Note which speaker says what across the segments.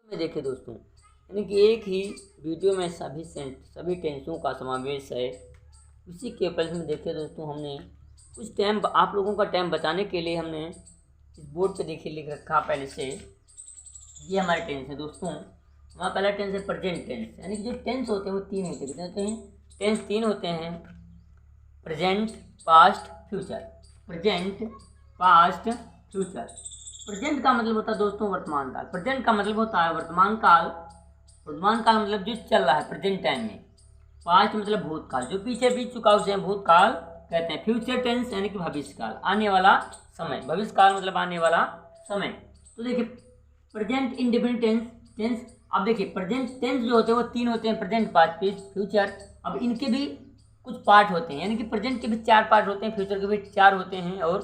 Speaker 1: में देखें दोस्तों, यानी कि एक ही वीडियो में सभी टेंसों का समावेश है। उसी के पल्स में देखें दोस्तों, हमने कुछ टाइम आप लोगों का टाइम बचाने के लिए हमने इस बोर्ड पे देखिए लिख रखा पहले से। ये हमारे टेंस है दोस्तों। हमारा पहला टेंस है प्रेजेंट टेंस, यानी कि जो टेंस होते हैं वो तीन होते हैं। कितने होते हैं? टेंस तीन होते हैं, present, past, future. Present, past, future. Present का मतलब होता है दोस्तों वर्तमान काल। प्रेजेंट का मतलब होता है वर्तमान काल। वर्तमान काल मतलब जो चल रहा है प्रेजेंट टाइम में। पास्ट मतलब भूतकाल, जो पीछे बीत चुका उसे हम भूतकाल कहते हैं। फ्यूचर टेंस यानी कि भविष्य काल, आने वाला समय। भविष्य काल मतलब आने वाला समय। तो देखिए प्रेजेंट इंडिपेंडेंट टेंस। अब देखिए प्रेजेंट टेंस जो होते हैं वो तीन होते हैं, प्रेजेंट, पास्ट, फ्यूचर। अब इनके भी कुछ पार्ट होते हैं, यानी कि प्रेजेंट के भी चार पार्ट होते हैं, फ्यूचर के भी चार होते हैं और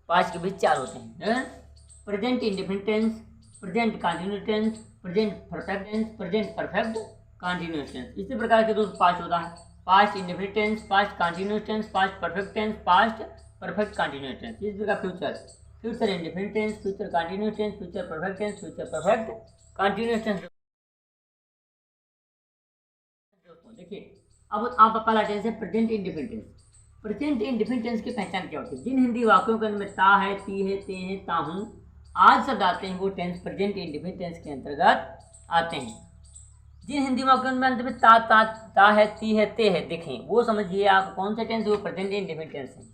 Speaker 1: पास्ट के भी चार होते हैं। Present independent tense, present continuous tense, present perfect tense, present perfect continuous tense. इसी प्रकार के दोस्त पास्ट होता है, past independent tense, past continuous tense, past perfect tense, past perfect continuous tense. इसी प्रकार future, future independent tense, future continuous tense, future perfect tense, future perfect continuous tense. देखिए अब आप पहला टेंस है present independent tense. Present independent tense की पहचान क्या होती है? जिन हिंदी वाक्यों के अंदर में ता है, ती है, ते है, ता हूं आज शब्द आते हैं वो टेंस प्रेजेंट इंडिपेंडेंट टेंस के अंतर्गत आते हैं। जिन हिंदी वाक्यों में अंत में ता है, ती है, ते है देखें, वो समझिए आप कौन सा टेंस है, वो प्रेजेंट इंडिपेंडेंट टेंस है।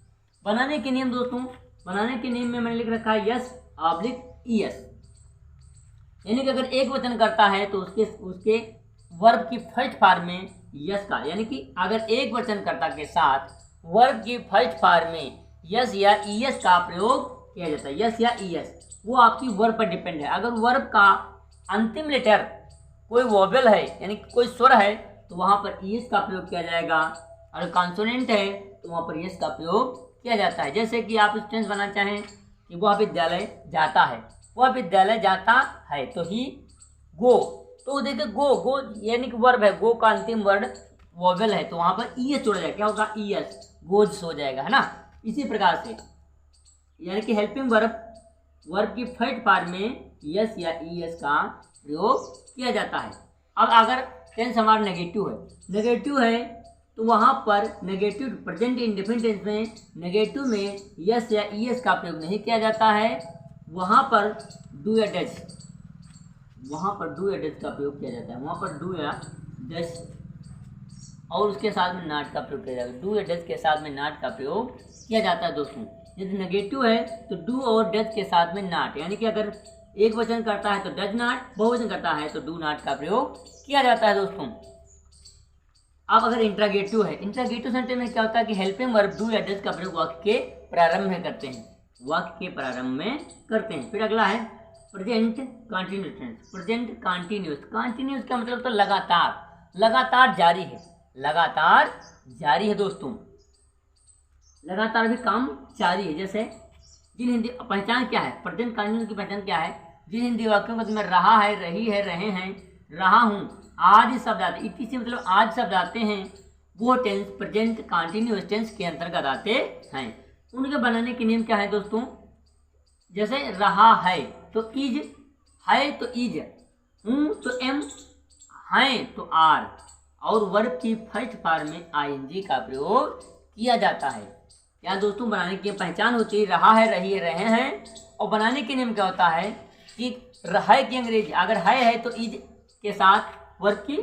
Speaker 1: बनाने के नियम दोस्तों, बनाने के नियम में मैंने लिख रखा है यस ऑब्लिक ईएस, यानी कि अगर एक वचन करता है तो उसके वर्ब की फर्स्ट फॉर्म में यस का, यानी कि अगर एक वचन कर्ता के साथ वर्ब की फर्स्ट फॉर्म में यस या ईएस का प्रयोग किया जाता है। यस या ईएस वो आपकी वर्ब पर डिपेंड है। अगर वर्ब का अंतिम लेटर कोई वोवेल है, यानी कि कोई स्वर है, तो वहां पर ईएस का प्रयोग किया जाएगा। अगर कॉन्सोनेंट है तो वहां पर यस का प्रयोग किया जाता है। जैसे कि आप टेंस बनाना चाहें कि वह विद्यालय जाता है, वह विद्यालय जाता है, तो ही गो, तो देखिए गो यानी कि वर्ब है, गो का अंतिम वर्ड वोवेल है, तो वहां पर ईएस जोड़ा जाएगा। क्या होगा? ईएस, गोज हो जाएगा, है ना। इसी प्रकार से यानी कि हेल्पिंग वर्ब की फर्स्ट फॉर्म में यस या ईएस का प्रयोग किया जाता है। अब अगर टेंस हमारा नेगेटिव है तो वहां पर नेगेटिव प्रेजेंट इंडिपेंडेंट टेंस में नेगेटिव में यस या ईएस का प्रयोग नहीं किया जाता है। वहां पर डू या डज का प्रयोग किया जाता है। वहां पर डू या डज और उसके साथ में नॉट का प्रयोग किया जाता है। डू या डज के साथ में नॉट का प्रयोग किया जाता है दोस्तों। यदि नेगेटिव है तो डू और डज के साथ में नॉट, यानी कि अगर एक वचन करता है तो डज नॉट, बहुवचन करता है तो डू नॉट का प्रयोग किया जाता है दोस्तों। अब अगर इंट्रागेटिव है, इंट्रागेटिव सेंटेंस में क्या होता है कि हेल्पिंग वर्ब डू या डज का प्रयोग वाक्य के प्रारंभ में करते हैं। फिर अगला है present continuous tense. Present continuous का मतलब तो लगातार जारी है दोस्तों, लगातार भी काम जारी है। जैसे जिन हिंदी पहचान क्या है, प्रेजेंट कंटिन्यूअस की पहचान क्या है? जिन हिंदी वाक्यों में रहा है, रही है, रहे हैं, रहा हूं आदि शब्द आते, इसी से मतलब आज शब्द आते हैं, वो टेंस प्रेजेंट कंटिन्यूअस टेंस के अंतर्गत आते हैं। उनके बनाने के नियम क्या है दोस्तों? जैसे रहा है तो इज, है तो इज, हूं तो एम, हैं तो आर, और वर्ब की फर्स्ट फॉर्म में आईएनजी का प्रयोग किया जाता है। क्या दोस्तों बनाने की पहचान होती है? रहा है, रही है, रहे हैं। और बनाने के नियम क्या होता है कि है की अंग्रेजी, अगर है तो इज के साथ वर्ब की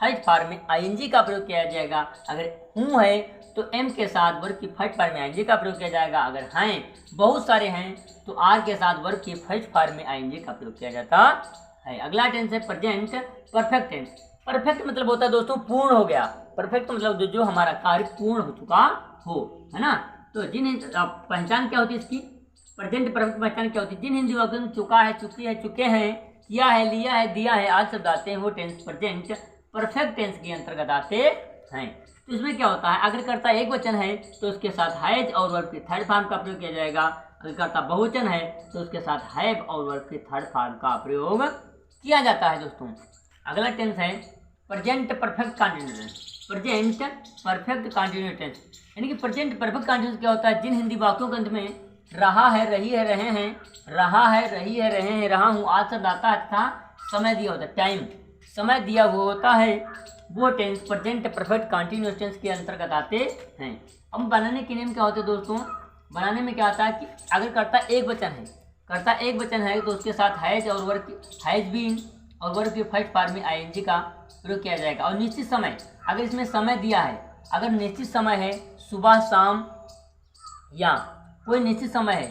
Speaker 1: फर्स्ट फॉर्म में आईएनजी का प्रयोग किया जाएगा। अगर हूं है तो एम के साथ वर्ब की फर्स्ट फॉर्म में आईएनजी का प्रयोग किया जाएगा। अगर हैं बहुत सारे हैं तो आर के साथ वर्ब की फर्स्ट फॉर्म में आईएनजी का प्रयोग किया जाता है। अगला टेंस है प्रेजेंट परफेक्ट टेंस। परफेक्ट मतलब होता है दोस्तों पूर्ण हो गया। परफेक्ट मतलब जो हमारा कार्य पूर्ण हो चुका हो, है ना। तो जिन पहचान क्या होती है इसकी? प्रेजेंट परफेक्ट पहचान क्या होती है? जिन हिंदी वाक्यों में चुका है, चुकी है, चुके हैं, किया है, लिया है, दिया है आज शब्द आते हैं, वो टेंस प्रेजेंट परफेक्ट टेंस के अंतर्गत आते हैं। तो इसमें क्या होता है? अगर कर्ता एक वचन है तो उसके साथ हैज और वर्ब की थर्ड फॉर्म का प्रयोग किया जाएगा। अगर कर्ता बहुवचन है तो उसके साथ हैव और वर्ब की थर्ड फॉर्म का प्रयोग किया जाता है दोस्तों। अगला टेंस है present perfect continuous tense. Present perfect continuous tense यानी कि प्रेजेंट परफेक्ट कंटिन्यूअस क्या होता है? जिन हिंदी वाक्यों के अंत में रहा है, रही है, रहे हैं, रहा है, रही है, रहे हैं, रहा हूं आज शब्द आता है तथा समय दिया होता है, टाइम समय दिया हुआ होता है, वो tense present perfect continuous tense के अंतर्गत आते हैं। अब बनाने के नियम क्या होते हैं दोस्तों, बनाने में क्या आता है कि अगर कर्ता एक वचन है तो उसके साथ हैज और वर्ब, हैज बीन और वर्ब के फर्स्ट फॉर्म में आईएनजी का प्रयोग किया जाएगा। और निश्चित समय, अगर इसमें समय दिया है, अगर निश्चित समय है सुबह शाम या कोई निश्चित समय है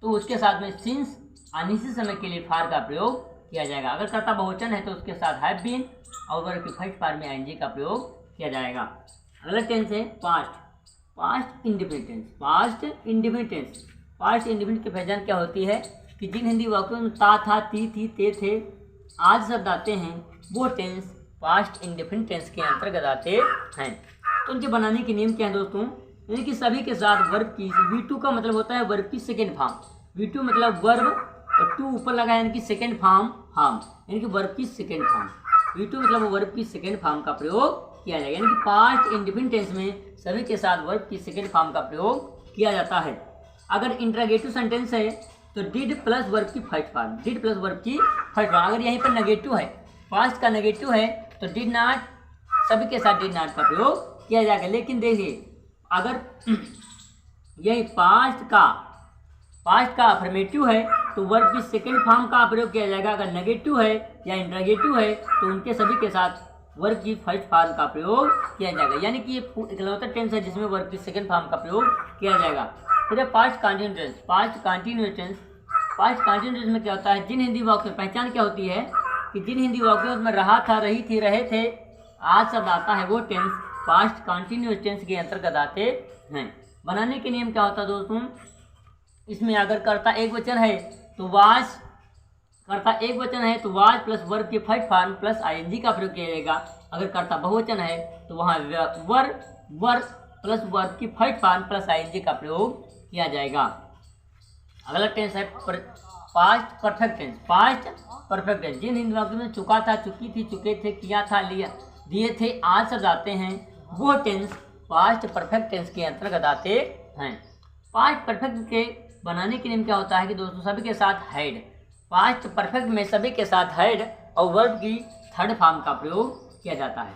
Speaker 1: तो उसके साथ में सिंस अनिश्चित समय के लिए फार का प्रयोग किया जाएगा। अगर कर्ता बहुवचन है तो उसके साथ हैव बीन और वर्ब के फर्स्ट फॉर्म में आईएनजी का प्रयोग किया जाएगा। अगला टेंस है पास्ट इंडिपेंडेंस। पास्ट इंडिपेंडेंस की पहचान क्या होती है कि जिन हिंदी वाक्यों में ता था, ती थी, ते थे आज शब्द आते हैं वो टेंस पास्ट इंडिपेंडेंट टेंस के अंतर्गत आते हैं। तो उनके बनाने के नियम क्या है दोस्तों, यानी कि सभी के साथ वर्ब की, V2 का मतलब होता है वर्ब की सेकेंड फॉर्म, V2 मतलब वर्ब और 2 ऊपर लगा यानी कि सेकेंड फॉर्म यानी कि वर्ब की सेकेंड फॉर्म, V2 मतलब वर्ब की सेकेंड फॉर्म का प्रयोग किया जाएगा। यानी कि पास्ट इंडिपेंडेंट टेंस में सभी के साथ वर्ब की सेकेंड फॉर्म का प्रयोग किया जाता है। अगर इंटरोगेटिव सेंटेंस है तो डिड प्लस वर्ब की first form, did plus verb की फर्स्ट फॉर्म। अगर यहीं पर नेगेटिव है, पास्ट का नेगेटिव है तो डिड नॉट, सभी के साथ डिड नॉट का प्रयोग किया जाएगा। लेकिन देखिए अगर यही पास्ट का अफर्मेटिव है तो वर्ब की सेकेंड फॉर्म का प्रयोग किया जाएगा। अगर नेगेटिव है या इंटरोगेटिव है तो उनके सभी के साथ वर्ब की फर्स्ट फॉर्म का प्रयोग किया जाएगा। यानी कि ये इकलौता टेंस है जिसमें वर्ब की सेकेंड फॉर्म का प्रयोग किया जाएगा। फिर है past continuous tense. Past continuous में क्या होता है, जिन हिंदी वाक्यों की पहचान क्या होती है कि जिन हिंदी वाक्यों में रहा था, रही थी, रहे थे आज शब्द आता है वो टेंस पास्ट कंटिन्यूअस टेंस के अंतर्गत आते हैं। बनाने के नियम क्या होता है दोस्तों, इसमें अगर कर्ता एक वचन है तो वाज प्लस वर्ब के फर्स्ट फॉर्म प्लस आईएनजी का प्रयोग किया जाएगा। अगर कर्ता बहुवचन है तो वहाँ वर्ब प्लस वर्ब की फर्स्ट फॉर्म प्लस आईएनजी का प्रयोग किया जाएगा। अगला टेंस है पास्ट परफेक्ट टेंस। जिन हिंदी वाक्यों में चुका था, चुकी थी, चुके थे, किया था, लिया, दिए थे आज शब्द आते हैं वो टेंस पास्ट परफेक्ट टेंस के अंतर्गत आते हैं। पास्ट परफेक्ट के बनाने के नियम क्या होता है कि दोस्तों सभी के साथ हैड, पास्ट परफेक्ट में सभी के साथ हैड और वर्ब की थर्ड फॉर्म का प्रयोग किया जाता है।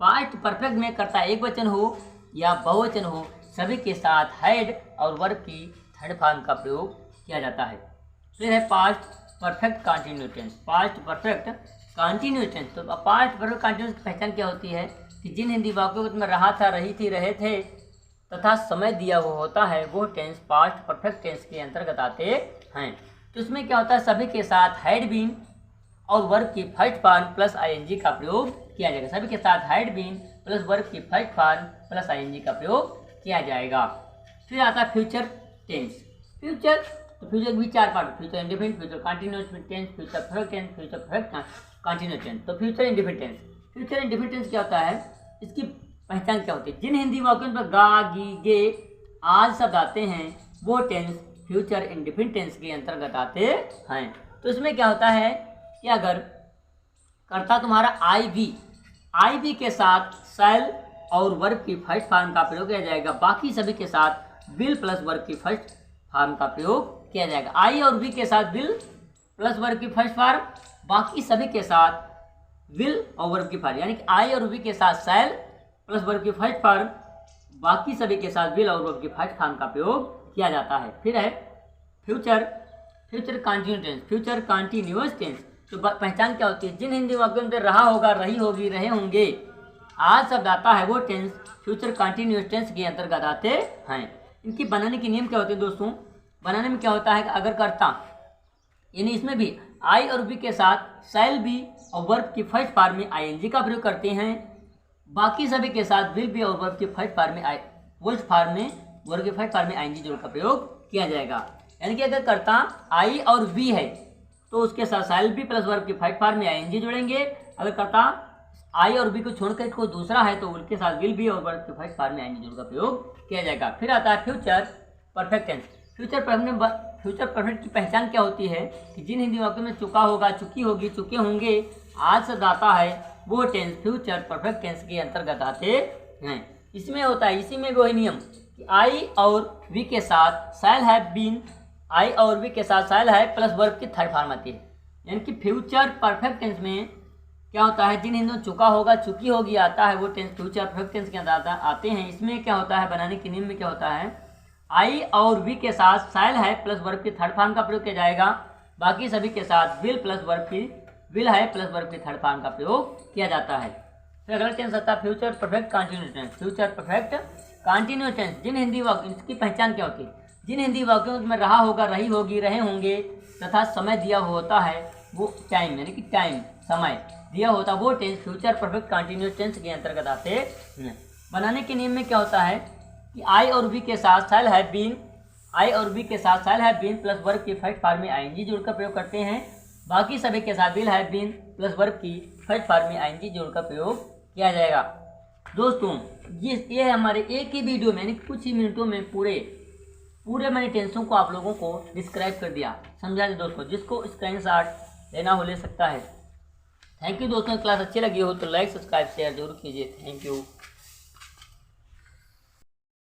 Speaker 1: पास्ट परफेक्ट में कर्ता एक वचन हो या बहुवचन हो सभी के साथ हैड और वर्ब की थर्ड फॉर्म का प्रयोग किया जाता है। फिर है past perfect continuous tense. Past perfect continuous tense, तो पास्ट परफेक्ट कंटिन्यूअस की पहचान क्या होती है कि जिन हिंदी वाक्यों में रहा था, रही थी, रहे थे तथा समय दिया हुआ होता है वो टेंस पास्ट परफेक्ट टेंस के अंतर्गत आते हैं। तो इसमें क्या होता है, सभी के साथ हैड बीन और वर्ब की फर्स्ट फॉर्म प्लस आईएनजी का प्रयोग किया जाएगा। सभी के साथ हैड बीन प्लस वर्ब की फर्स्ट फॉर्म प्लस आईएनजी का प्रयोग किया जाएगा। फिर आता है फ्यूचर टेंस। फ्यूचर भी 4 part, future independent, future continuous tense, future perfect tense, future perfect continuous tense. तो फ्यूचर इंडिपेंडेंट टेंस क्या होता है, इसकी पहचान क्या होती है, जिन हिंदी वाक्यों पर गा, गी, गे आज शब्द आते हैं वो टेंस फ्यूचर इंडिपेंडेंट टेंस के अंतर्गत आते हैं। तो इसमें क्या होता है कि अगर कर्ता तुम्हारा आई बी के साथ शैल और वर्ब की फर्स्ट फॉर्म का प्रयोग किया जाएगा, बाकी सभी के साथ विल प्लस वर्ब की फर्स्ट फॉर्म का प्रयोग किया जाएगा। आई और बी के साथ विल प्लस वर्ब की फर्स्ट फॉर्म, बाकी सभी के साथ विल और वर्ब की फॉर्म, यानी कि आई और बी के साथ शैल प्लस वर्ब की फर्स्ट फॉर्म, बाकी सभी के साथ विल और वर्ब की फर्स्ट फॉर्म का प्रयोग किया जाता है। फिर है फ्यूचर कंटिन्यूअस टेंस। तो पहचान क्या होती है, जिन हिंदी वाक्यों में रहा होगा, रही होगी, रहे होंगे आज शब्द आता है वो टेंस फ्यूचर कंटिन्यूअस टेंस के अंतर्गत आते हैं। इनकी बनाने के नियम क्या होते हैं दोस्तों, बनाने में क्या होता है कि अगर कर्ता यानी इसमें भी आई और बी के साथ शैल बी और वर्ब की फर्स्ट फॉर्म में आईएनजी का प्रयोग करते हैं, बाकी सभी के साथ विल बी और वर्ब की फर्स्ट फॉर्म में वर्ब की फर्स्ट फॉर्म में आईएनजी जोड़ का प्रयोग किया जाएगा। यानी कि अगर कर्ता आई और बी है तो उसके साथ शैल बी प्लस वर्ब की फर्स्ट फॉर्म में आईएनजी जोड़ेंगे। अगर कर्ता आई और बी को छोड़कर कोई दूसरा है तो उनके साथ विल बी और वर्ब की फर्स्ट फॉर्म में आईएनजी जोड़ का प्रयोग किया जाएगा। फिर आता है future perfect tense. Future perfect की पहचान क्या होती है कि जिन हिंदी वाक्यों में चुका होगा, चुकी होगी, चुके होंगे आज शब्द आता है वो टेंस फ्यूचर परफेक्ट टेंस के अंतर्गत आते हैं। इसमें होता है, इसी में वही नियम कि आई और वी के साथ शैल हैव बीन, आई और वी के साथ शैल है प्लस वर्ब की थर्ड फॉर्म आती है। यानी कि फ्यूचर परफेक्ट टेंस में क्या होता है, जिन हिंदुओं चुका होगा, चुकी होगी आता है, वो टेंस फ्यूचर परफेक्ट टेंस के अंदर आते हैं। इसमें क्या होता है, बनाने के नियम में क्या होता है, आई और वी के साथ साइल है प्लस वर्ब की थर्ड फॉर्म का प्रयोग किया जाएगा। बाकी सभी के साथ विल प्लस वर्ब की विल है प्लस वर्ब की थर्ड फॉर्म का प्रयोग किया जाता है। फिर अगला टेंस आता है future perfect continuous tense. Future perfect continuous tense, जिन हिंदी वाक्यों, इसकी पहचान क्या होती है, जिन हिंदी वाक्यों में रहा होगा, रही होगी, रहे होंगे तथा समय दिया होता है, वो टाइम यानी कि टाइम समय दिया होता, वो tense future perfect continuous tense के अंतर्गत आते हैं। बनाने के नियम में क्या होता है कि आई और बी के साथ साइल है बीन, आई और बी के साथ साइल है बीन प्लस वर्ब की फर्स्ट फॉर्म में आईएनजी जोड़कर प्रयोग करते हैं। बाकी सभी के साथ विल है बीन प्लस वर्ब की फर्स्ट फॉर्म में आईएनजी जोड़कर प्रयोग किया जाएगा। दोस्तों ये हमारे एक ही वीडियो में यानी कुछ ही मिनटों में पूरे मैंने टेंसों को आप लोगों को डिस्क्राइब कर दिया, समझा दे दोस्तों। जिसको स्क्रीनशॉट लेना हो ले सकता है। थैंक यू दोस्तों, क्लास अच्छी लगी हो तो लाइक सब्सक्राइब शेयर जरूर कीजिए। Thank you.